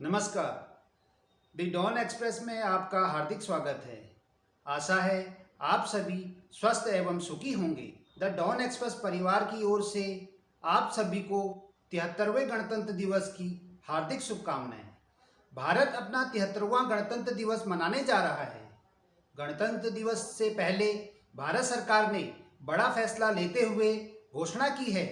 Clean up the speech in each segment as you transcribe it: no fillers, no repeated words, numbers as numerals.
नमस्कार। The Dawn express में आपका हार्दिक स्वागत है। आशा है आप सभी स्वस्थ एवं सुखी होंगे। द डॉन एक्सप्रेस परिवार की ओर से आप सभी को 73वें गणतंत्र दिवस की हार्दिक शुभकामनाएं। भारत अपना 73वां गणतंत्र दिवस मनाने जा रहा है। गणतंत्र दिवस से पहले भारत सरकार ने बड़ा फैसला लेते हुए घोषणा की है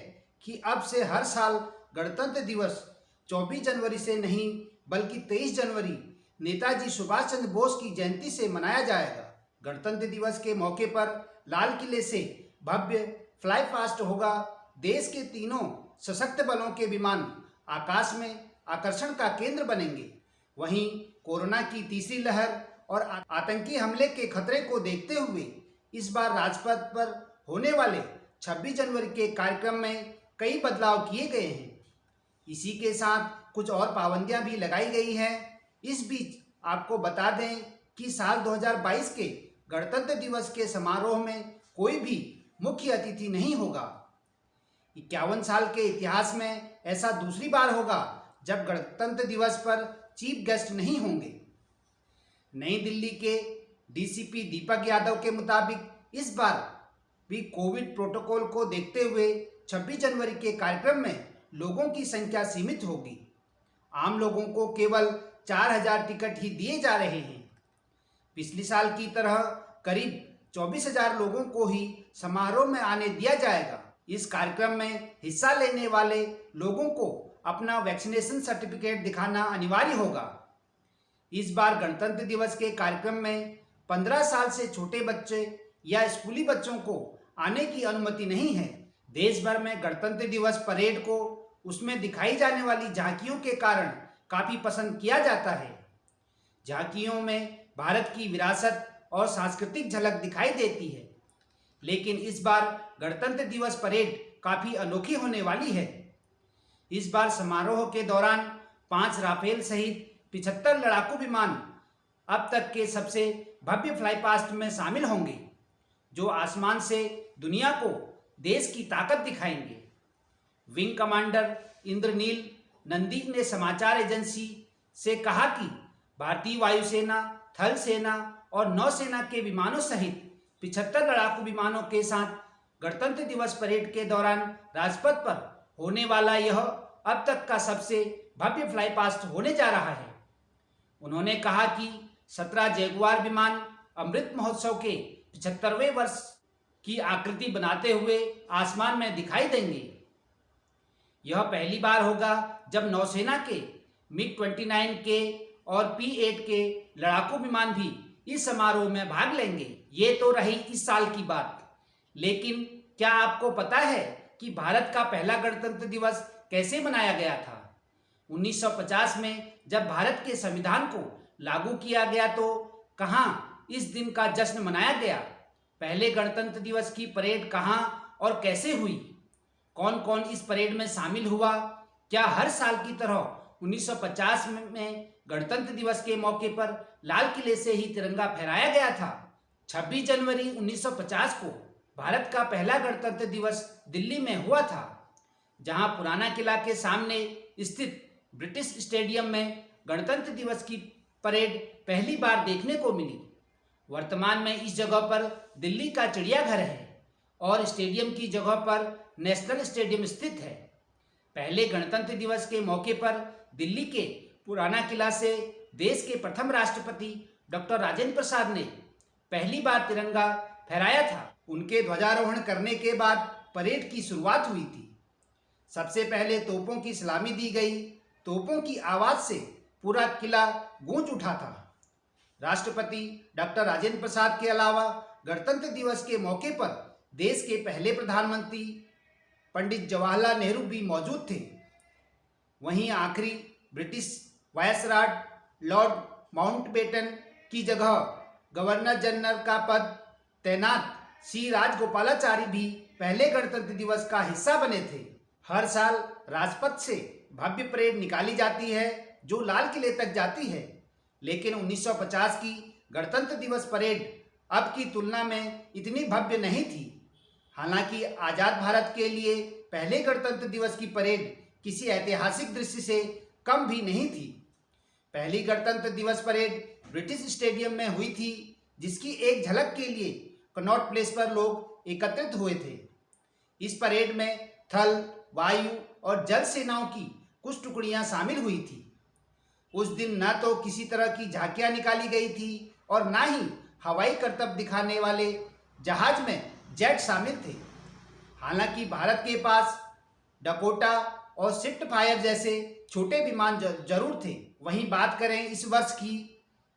कि अब से हर साल गणतंत्र दिवस 24 जनवरी से नहीं बल्कि 23 जनवरी नेताजी सुभाष चंद्र बोस की जयंती से मनाया जाएगा। गणतंत्र दिवस के मौके पर लाल किले से भव्य फ्लाई पास्ट होगा। देश के तीनों सशक्त बलों के विमान आकाश में आकर्षण का केंद्र बनेंगे। वहीं कोरोना की तीसरी लहर और आतंकी हमले के खतरे को देखते हुए इस बार राजपथ पर होने वाले 26 जनवरी के कार्यक्रम में कई बदलाव किए गए हैं। इसी के साथ कुछ और पाबंदियां भी लगाई गई हैं। इस बीच आपको बता दें कि साल 2022 के गणतंत्र दिवस के समारोह में कोई भी मुख्य अतिथि नहीं होगा। 51 साल के इतिहास में ऐसा दूसरी बार होगा जब गणतंत्र दिवस पर चीफ गेस्ट नहीं होंगे। नई दिल्ली के डीसीपी दीपक यादव के मुताबिक इस बार भी कोविड प्रोटोकॉल को देखते हुए 26 जनवरी के कार्यक्रम में लोगों की संख्या सीमित होगी। आम लोगों को केवल 4000 टिकट ही दिए जा रहे हैं। पिछले साल की तरह करीब 24,000 लोगों को ही समारोह में आने दिया जाएगा। इस कार्यक्रम में हिस्सा लेने वाले लोगों को अपना वैक्सीनेशन सर्टिफिकेट दिखाना अनिवार्य होगा। इस बार गणतंत्र दिवस के कार्यक्रम में 15 साल से छोटे बच्चे या स्कूली बच्चों को आने की अनुमति नहीं है। देश भर में गणतंत्र दिवस परेड को उसमें दिखाई जाने वाली झांकियों के कारण काफी पसंद किया जाता है। झांकियों में भारत की विरासत और सांस्कृतिक झलक दिखाई देती है। लेकिन इस बार गणतंत्र दिवस परेड काफी अनोखी होने वाली है। इस बार समारोह के दौरान 5 राफेल सहित 75 लड़ाकू विमान अब तक के सबसे भव्य फ्लाई पास्ट में शामिल होंगे, जो आसमान से दुनिया को देश की ताकत दिखाएंगे। विंग कमांडर इंद्रनील नंदी ने समाचार एजेंसी से कहा कि भारतीय वायुसेना, थल सेना और नौसेना के विमानों सहित 75 लड़ाकू विमानों के साथ गणतंत्र दिवस परेड के दौरान राजपथ पर होने वाला यह अब तक का सबसे भव्य फ्लाई पास्ट होने जा रहा है। उन्होंने कहा कि 17 जैगुआर विमान अमृत महोत्सव के 75वें वर्ष की आकृति बनाते हुए आसमान में दिखाई देंगे। यह पहली बार होगा जब नौसेना के MiG-29 के और P-8 के लड़ाकू विमान भी इस समारोह में भाग लेंगे। ये तो रही इस साल की बात, लेकिन क्या आपको पता है कि भारत का पहला गणतंत्र दिवस कैसे मनाया गया था? 1950 में जब भारत के संविधान को लागू किया गया तो कहाँ इस दिन का जश्न मनाया गया? पहले गणतंत्र दिवस की परेड कहाँ और कैसे हुई? कौन कौन इस परेड में शामिल हुआ? क्या हर साल की तरह 1950 में गणतंत्र दिवस के मौके पर लाल किले से ही तिरंगा फहराया गया था? 26 जनवरी 1950 को भारत का पहला गणतंत्र दिवस दिल्ली में हुआ था, जहां पुराना किला के सामने स्थित ब्रिटिश स्टेडियम में गणतंत्र दिवस की परेड पहली बार देखने को मिली। वर्तमान में इस जगह पर दिल्ली का चिड़ियाघर है और स्टेडियम की जगह पर नेशनल स्टेडियम स्थित है। पहले गणतंत्र दिवस के मौके पर दिल्ली के पुराना किला से देश के प्रथम राष्ट्रपति डॉक्टर राजेंद्र प्रसाद ने पहली बार तिरंगा फहराया था। उनके ध्वजारोहण करने के बाद परेड की शुरुआत हुई थी। सबसे पहले तोपों की सलामी दी गई। तोपों की आवाज से पूरा किला गूंज उठा था। राष्ट्रपति डॉक्टर राजेंद्र प्रसाद के अलावा गणतंत्र दिवस के मौके पर देश के पहले प्रधानमंत्री पंडित जवाहरलाल नेहरू भी मौजूद थे। वहीं आखिरी ब्रिटिश वायसराय लॉर्ड माउंटबेटन की जगह गवर्नर जनरल का पद तैनात सी राजगोपालाचारी भी पहले गणतंत्र दिवस का हिस्सा बने थे। हर साल राजपथ से भव्य परेड निकाली जाती है जो लाल किले तक जाती है, लेकिन 1950 की गणतंत्र दिवस परेड अब की तुलना में इतनी भव्य नहीं थी। हालांकि आजाद भारत के लिए पहले गणतंत्र दिवस की परेड किसी ऐतिहासिक दृष्टि से कम भी नहीं थी। पहली गणतंत्र दिवस परेड ब्रिटिश स्टेडियम में हुई थी, जिसकी एक झलक के लिए कनॉट प्लेस पर लोग एकत्रित हुए थे। इस परेड में थल, वायु और जल सेनाओं की कुछ टुकड़ियां शामिल हुई थी। उस दिन न तो किसी तरह की झांकियां निकाली गई थी और न ही हवाई करतब दिखाने वाले जहाज में जेट शामिल थे। हालांकि भारत के पास डकोटा और स्विफ्ट फायर जैसे छोटे विमान जरूर थे। वहीं बात करें इस वर्ष की,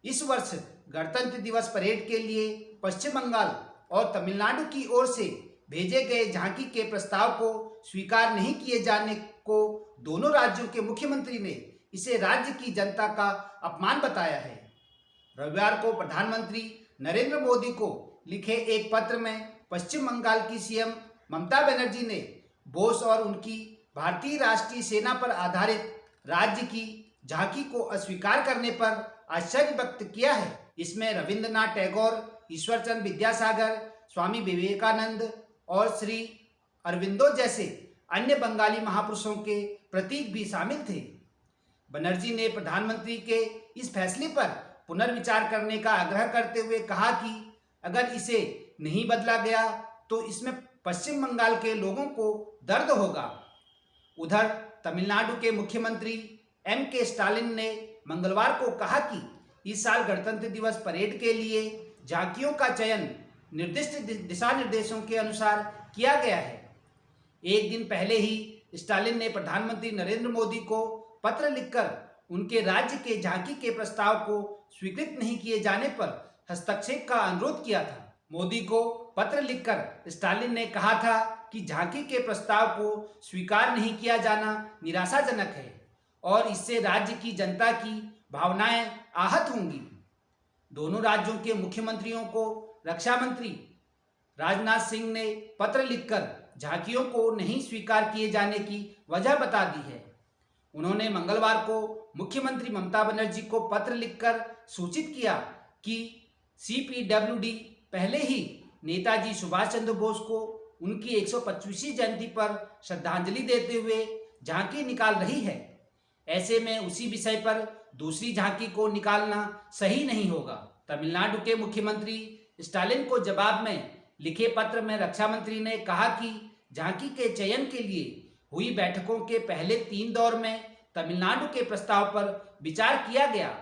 इस वर्ष गणतंत्र दिवस परेड के लिए पश्चिम बंगाल और तमिलनाडु की ओर से भेजे गए झांकी के प्रस्ताव को स्वीकार नहीं किए जाने को दोनों राज्यों के मुख्यमंत्री ने इसे राज्य की जनता का अपमान बताया है। रविवार को प्रधानमंत्री नरेंद्र मोदी को लिखे एक पत्र में पश्चिम बंगाल की सीएम ममता बनर्जी ने बोस और उनकी भारतीय राष्ट्रीय सेना पर आधारित राज्य की झांकी को अस्वीकार करने पर आश्चर्य व्यक्त किया है। इसमें रविंद्रनाथ टैगोर, ईश्वरचंद्र विद्यासागर, स्वामी विवेकानंद और श्री अरविंदो जैसे अन्य बंगाली महापुरुषों के प्रतीक भी शामिल थे। बनर्जी ने प्रधानमंत्री के इस फैसले पर पुनर्विचार करने का आग्रह करते हुए कहा कि अगर इसे नहीं बदला गया तो इसमें पश्चिम बंगाल के लोगों को दर्द होगा। उधर तमिलनाडु के मुख्यमंत्री M.K. स्टालिन ने मंगलवार को कहा कि इस साल गणतंत्र दिवस परेड के लिए झांकियों का चयन निर्दिष्ट दिशा निर्देशों के अनुसार किया गया है। एक दिन पहले ही स्टालिन ने प्रधानमंत्री नरेंद्र मोदी को पत्र लिखकर उनके राज्य के झांकी के प्रस्ताव को स्वीकृत नहीं किए जाने पर हस्तक्षेप का अनुरोध किया था। मोदी को पत्र लिखकर स्टालिन ने कहा था कि झांकी के प्रस्ताव को स्वीकार नहीं किया जाना निराशाजनक है और इससे राज्य की जनता की भावनाएं आहत होंगी। दोनों राज्यों के मुख्यमंत्रियों को रक्षा मंत्री राजनाथ सिंह ने पत्र लिखकर झांकियों को नहीं स्वीकार किए जाने की वजह बता दी है। उन्होंने मंगलवार को मुख्यमंत्री ममता बनर्जी को पत्र लिखकर सूचित किया कि CPWD पहले ही नेताजी सुभाष चंद्र बोस को उनकी 125वीं जयंती पर श्रद्धांजलि देते हुए झांकी निकाल रही है। ऐसे में उसी विषय पर दूसरी झांकी को निकालना सही नहीं होगा। तमिलनाडु के मुख्यमंत्री स्टालिन को जवाब में लिखे पत्र में रक्षा मंत्री ने कहा कि झांकी के चयन के लिए हुई बैठकों के पहले 3 दौर में तमिलनाडु के प्रस्ताव पर विचार किया गया,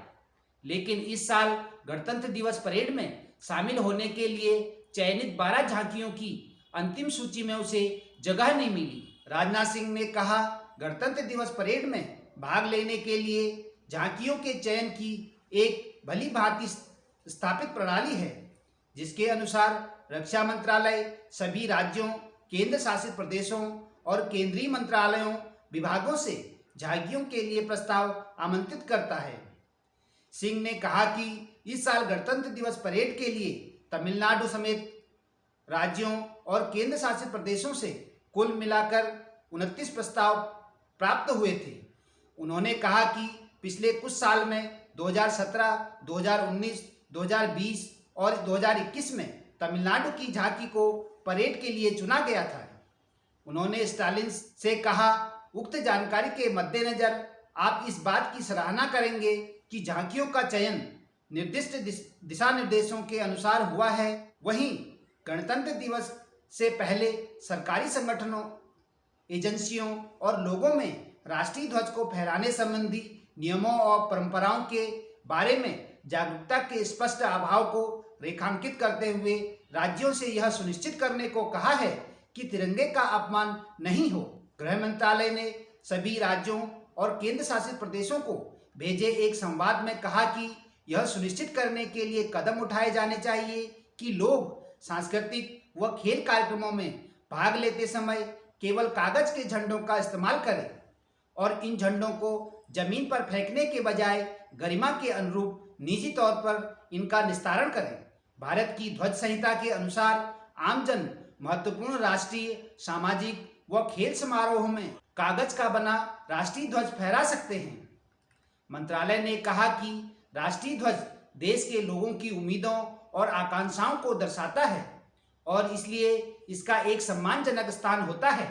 लेकिन इस साल गणतंत्र दिवस परेड में शामिल होने के लिए चयनित 12 झांकियों की अंतिम सूची में उसे जगह नहीं मिली। राजनाथ सिंह ने कहा, गणतंत्र दिवस परेड में भाग लेने के लिए झांकियों के चयन की एक भली भांति स्थापित प्रणाली है, जिसके अनुसार रक्षा मंत्रालय सभी राज्यों, केंद्र शासित प्रदेशों और केंद्रीय मंत्रालयों, विभागों से झांकियों के लिए प्रस्ताव आमंत्रित करता है। सिंह ने कहा कि इस साल गणतंत्र दिवस परेड के लिए तमिलनाडु समेत राज्यों और केंद्र शासित प्रदेशों से कुल मिलाकर 29 प्रस्ताव प्राप्त हुए थे। उन्होंने कहा कि पिछले कुछ साल में 2017, 2019, 2020 और 2021 में तमिलनाडु की झांकी को परेड के लिए चुना गया था। उन्होंने स्टालिन से कहा, उक्त जानकारी के मद्देनजर आप इस बात की सराहना करेंगे कि झांकियों का चयन निर्दिष्ट दिशा निर्देशों के अनुसार हुआ है। वहीं गणतंत्र दिवस से पहले सरकारी संगठनों, एजेंसियों और लोगों में राष्ट्रीय ध्वज को फहराने संबंधी नियमों और परंपराओं के बारे में जागरूकता के स्पष्ट अभाव को रेखांकित करते हुए राज्यों से यह सुनिश्चित करने को कहा है कि तिरंगे का अपमान नहीं हो। गृह मंत्रालय ने सभी राज्यों और केंद्र शासित प्रदेशों को भेजे एक संवाद में कहा कि यह सुनिश्चित करने के लिए कदम उठाए जाने चाहिए कि लोग सांस्कृतिक व खेल कार्यक्रमों में भाग लेते समय केवल कागज के झंडों का इस्तेमाल करें और इन झंडों को जमीन पर फेंकने के बजाय गरिमा के अनुरूप निजी तौर पर इनका निस्तारण करें। भारत की ध्वज संहिता के अनुसार आमजन महत्वपूर्ण राष्ट्रीय, सामाजिक व खेल समारोह में कागज का बना राष्ट्रीय ध्वज फहरा सकते हैं। मंत्रालय ने कहा कि राष्ट्रीय ध्वज देश के लोगों की उम्मीदों और आकांक्षाओं को दर्शाता है और इसलिए इसका एक सम्मानजनक स्थान होता है।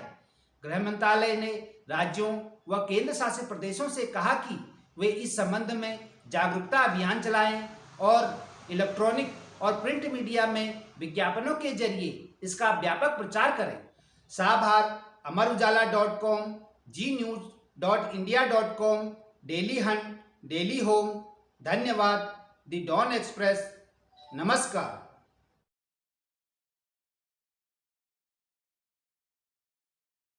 गृह मंत्रालय ने राज्यों व केंद्र शासित प्रदेशों से कहा कि वे इस संबंध में जागरूकता अभियान चलाएं और इलेक्ट्रॉनिक और प्रिंट मीडिया में विज्ञापनों के जरिए इसका व्यापक प्रचार करें। साभार, अमरउजाला.com, gnews.india.com, daily hunt, daily home. धन्यवाद। The Dawn express. नमस्कार।